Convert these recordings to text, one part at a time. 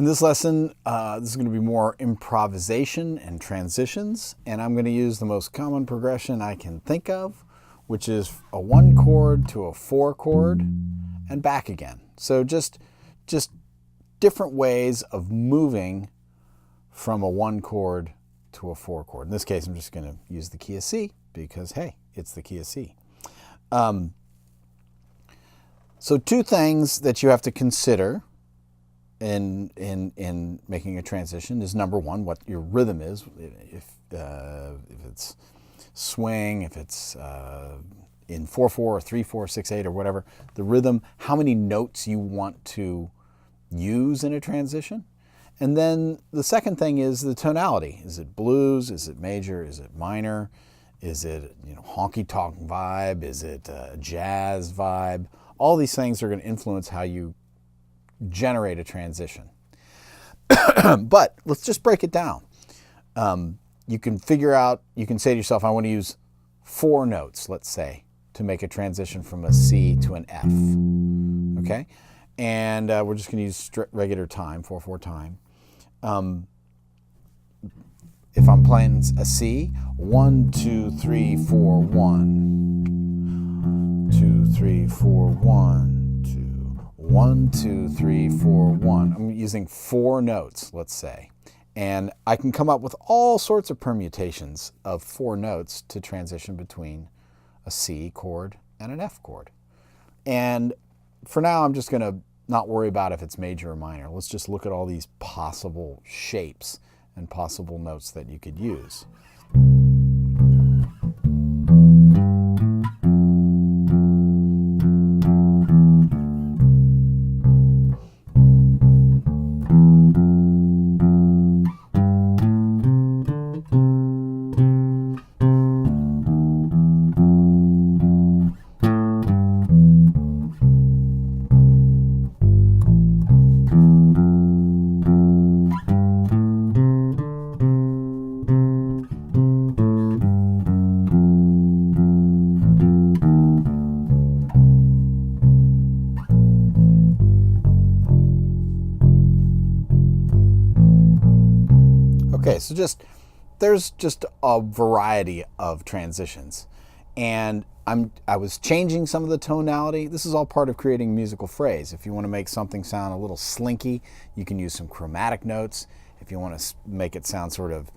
this lesson, this is going to be more improvisation and transitions, and I'm going to use the most common progression I can think of, which is a 1 chord to a 4 chord and back again. So just different ways of moving from a 1 chord to a 4 chord. In this case, I'm just going to use the key of C because, hey, it's the key of C. So 2 things that you have to consider in making a transition is, number 1, what your rhythm is. If it's swing, if it's in 4/4 or 3/4, 6/8 or whatever, the rhythm, how many notes you want to use in a transition. And then the second thing is the tonality. Is it blues? Is it major? Is it minor? Is it honky-tonk vibe? Is it a jazz vibe? All these things are going to influence how you generate a transition. But let's just break it down. You can say to yourself, I want to use 4 notes, let's say, to make a transition from a C to an F. Okay? And we're just going to use regular time, 4/4 time. If I'm playing a C, 1, 2, 3, 4, 1. 2, 3, 4, 1, 2. 1, 2, 3, 4, 1. I'm using 4 notes, let's say. And I can come up with all sorts of permutations of 4 notes to transition between a C chord and an F chord. And for now, I'm just going to not worry about if it's major or minor. Let's just look at all these possible shapes and possible notes that you could use. Okay, so there's just a variety of transitions, and I was changing some of the tonality. This is all part of creating a musical phrase. If you want to make something sound a little slinky, you can use some chromatic notes. If you want to make it sound sort of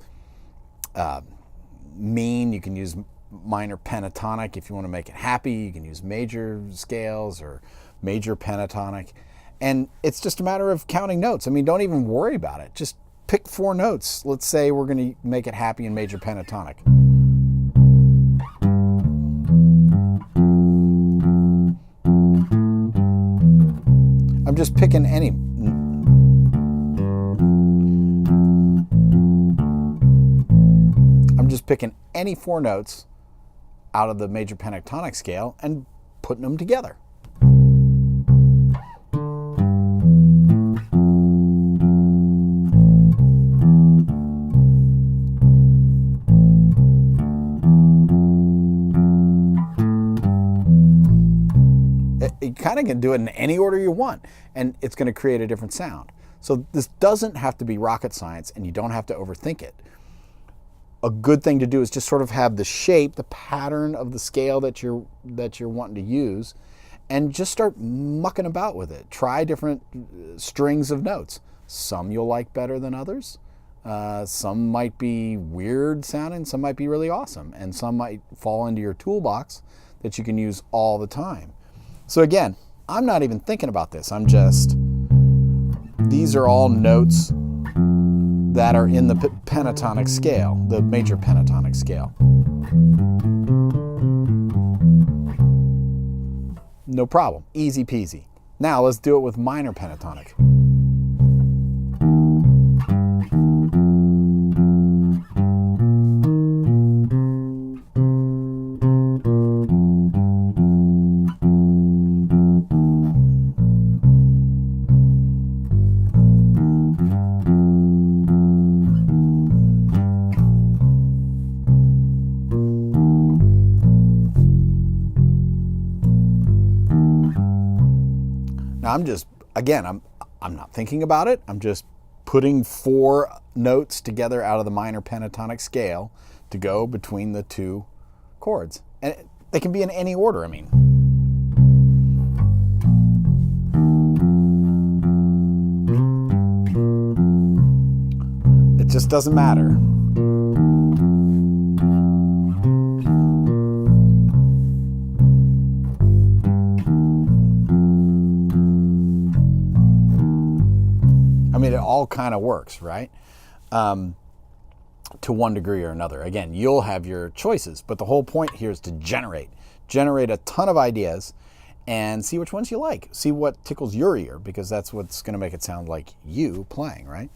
mean, you can use minor pentatonic. If you want to make it happy, you can use major scales or major pentatonic. And it's just a matter of counting notes. I mean, don't even worry about it. Just pick 4 notes. Let's say we're going to make it happy in major pentatonic. I'm just picking any. I'm just picking any 4 notes out of the major pentatonic scale and putting them together. You kind of can do it in any order you want, and it's going to create a different sound. So this doesn't have to be rocket science, and you don't have to overthink it. A good thing to do is just sort of have the shape, the pattern of the scale that you're wanting to use, and just start mucking about with it. Try different strings of notes. Some you'll like better than others. Some might be weird sounding, some might be really awesome, and some might fall into your toolbox that you can use all the time. So again, I'm not even thinking about this. These are all notes that are in the pentatonic scale, the major pentatonic scale. No problem, easy peasy. Now let's do it with minor pentatonic. Now I'm not thinking about it. I'm just putting 4 notes together out of the minor pentatonic scale to go between the 2 chords. And they can be in any order, I mean. It just doesn't matter. I mean, it all kind of works, right? To one degree or another. Again, you'll have your choices, but the whole point here is to generate a ton of ideas and see which ones you like. See what tickles your ear, because that's what's going to make it sound like you playing, right?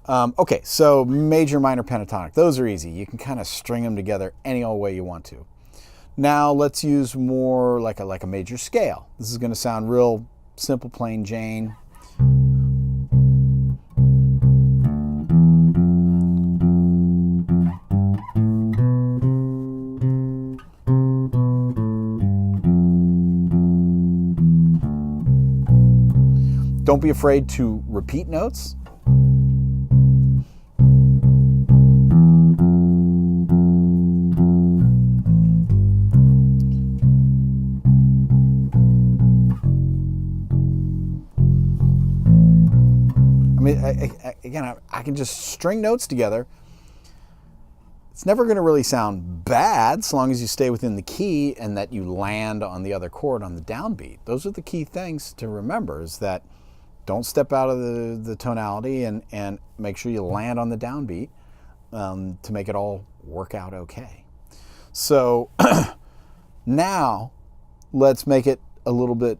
Okay, so major, minor, pentatonic. Those are easy. You can kind of string them together any old way you want to. Now let's use more like a major scale. This is going to sound real simple, plain Jane. Don't be afraid to repeat notes. I mean, again, I can just string notes together. It's never going to really sound bad so long as you stay within the key and that you land on the other chord on the downbeat. Those are the key things to remember, is that don't step out of the tonality and make sure you land on the downbeat to make it all work out okay. So now let's make it a little bit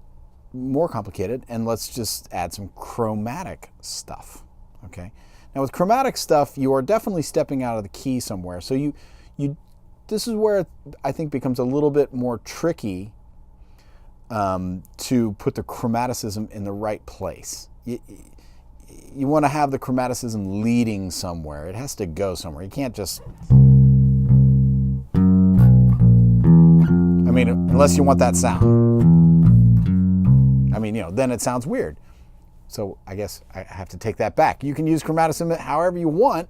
more complicated, and let's just add some chromatic stuff. Okay. Now with chromatic stuff, you are definitely stepping out of the key somewhere. So this is where I think becomes a little bit more tricky to put the chromaticism in the right place. You want to have the chromaticism leading somewhere. It has to go somewhere. You can't just... I mean, unless you want that sound. I mean, then it sounds weird. So I guess I have to take that back. You can use chromaticism however you want.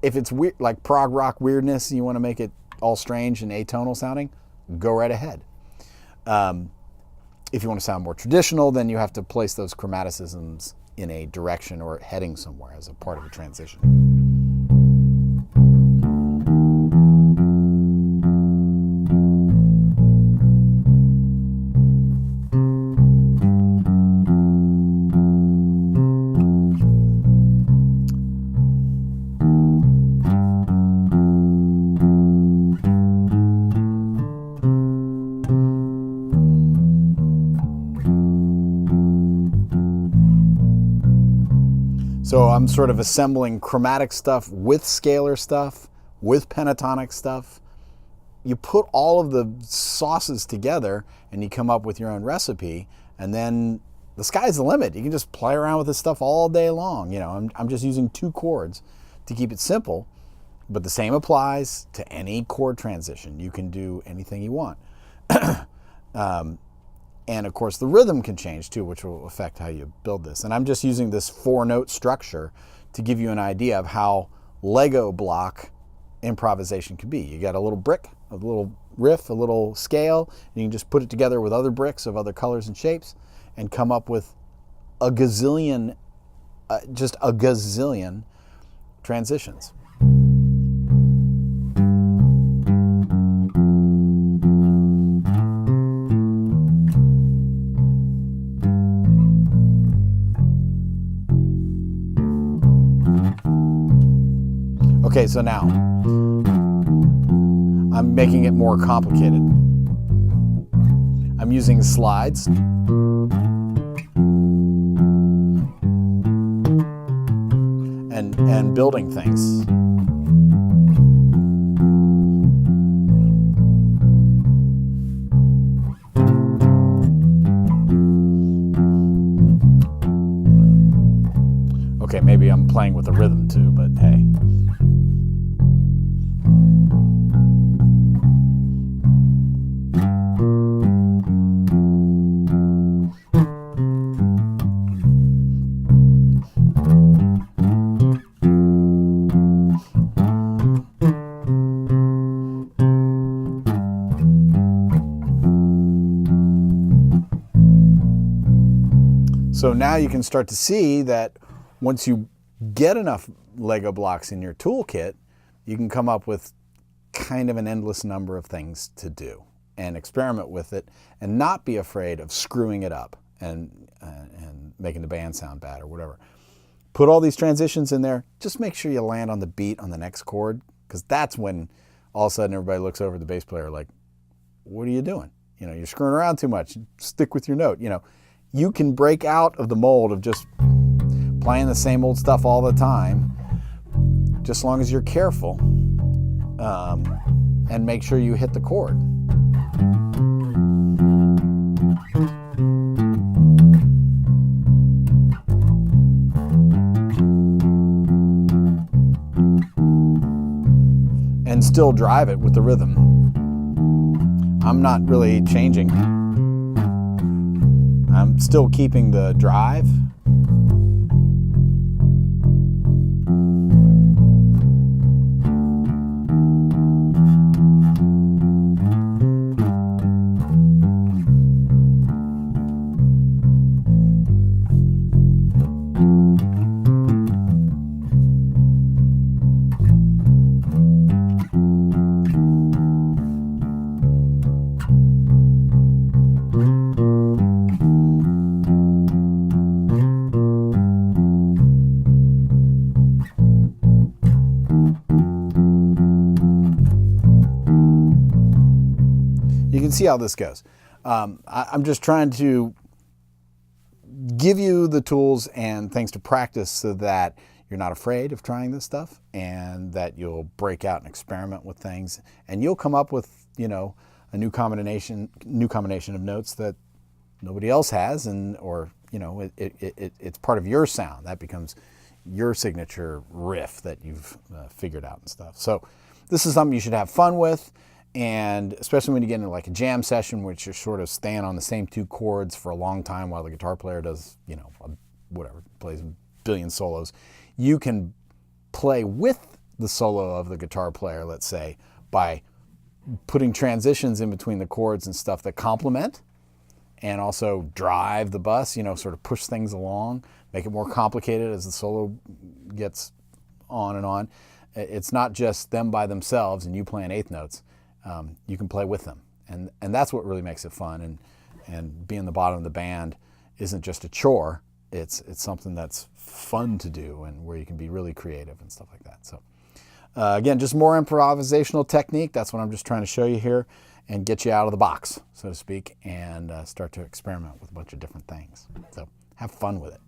If it's weird, like prog rock weirdness, and you want to make it all strange and atonal sounding, go right ahead. If you want to sound more traditional, then you have to place those chromaticisms in a direction or heading somewhere as a part of a transition. So I'm sort of assembling chromatic stuff with scalar stuff, with pentatonic stuff. You put all of the sauces together and you come up with your own recipe, and then the sky's the limit. You can just play around with this stuff all day long. I'm just using 2 chords to keep it simple, but the same applies to any chord transition. You can do anything you want. And of course the rhythm can change too, which will affect how you build this. And I'm just using this 4-note structure to give you an idea of how Lego block improvisation can be. You got a little brick, a little riff, a little scale, and you can just put it together with other bricks of other colors and shapes and come up with a gazillion, just a gazillion transitions. Okay, so now I'm making it more complicated. I'm using slides. And building things. Okay, maybe I'm playing with the rhythm too, but hey. So now you can start to see that once you get enough Lego blocks in your toolkit, you can come up with kind of an endless number of things to do and experiment with it and not be afraid of screwing it up and making the band sound bad or whatever. Put all these transitions in there. Just make sure you land on the beat on the next chord, because that's when all of a sudden everybody looks over at the bass player like, what are you doing? You know, you're screwing around too much. Stick with your note. You know, you can break out of the mold of just playing the same old stuff all the time, just as long as you're careful and make sure you hit the chord. And still drive it with the rhythm. I'm not really changing. I'm still keeping the drive. You can see how this goes. I'm just trying to give you the tools and things to practice so that you're not afraid of trying this stuff and that you'll break out and experiment with things and you'll come up with, you know, a new combination of notes that nobody else has, and or, you know, it's part of your sound. That becomes your signature riff that you've figured out and stuff. So this is something you should have fun with. And especially when you get into like a jam session, which you're sort of staying on the same two chords for a long time while the guitar player does, you know, whatever, plays a billion solos, you can play with the solo of the guitar player, let's say, by putting transitions in between the chords and stuff that complement and also drive the bus, you know, sort of push things along, make it more complicated as the solo gets on and on. It's not just them by themselves and you playing eighth notes. You can play with them, and that's what really makes it fun. And being the bottom of the band isn't just a chore; it's something that's fun to do and where you can be really creative and stuff like that. So again, just more improvisational technique. That's what I'm just trying to show you here and get you out of the box, so to speak, and start to experiment with a bunch of different things. So have fun with it.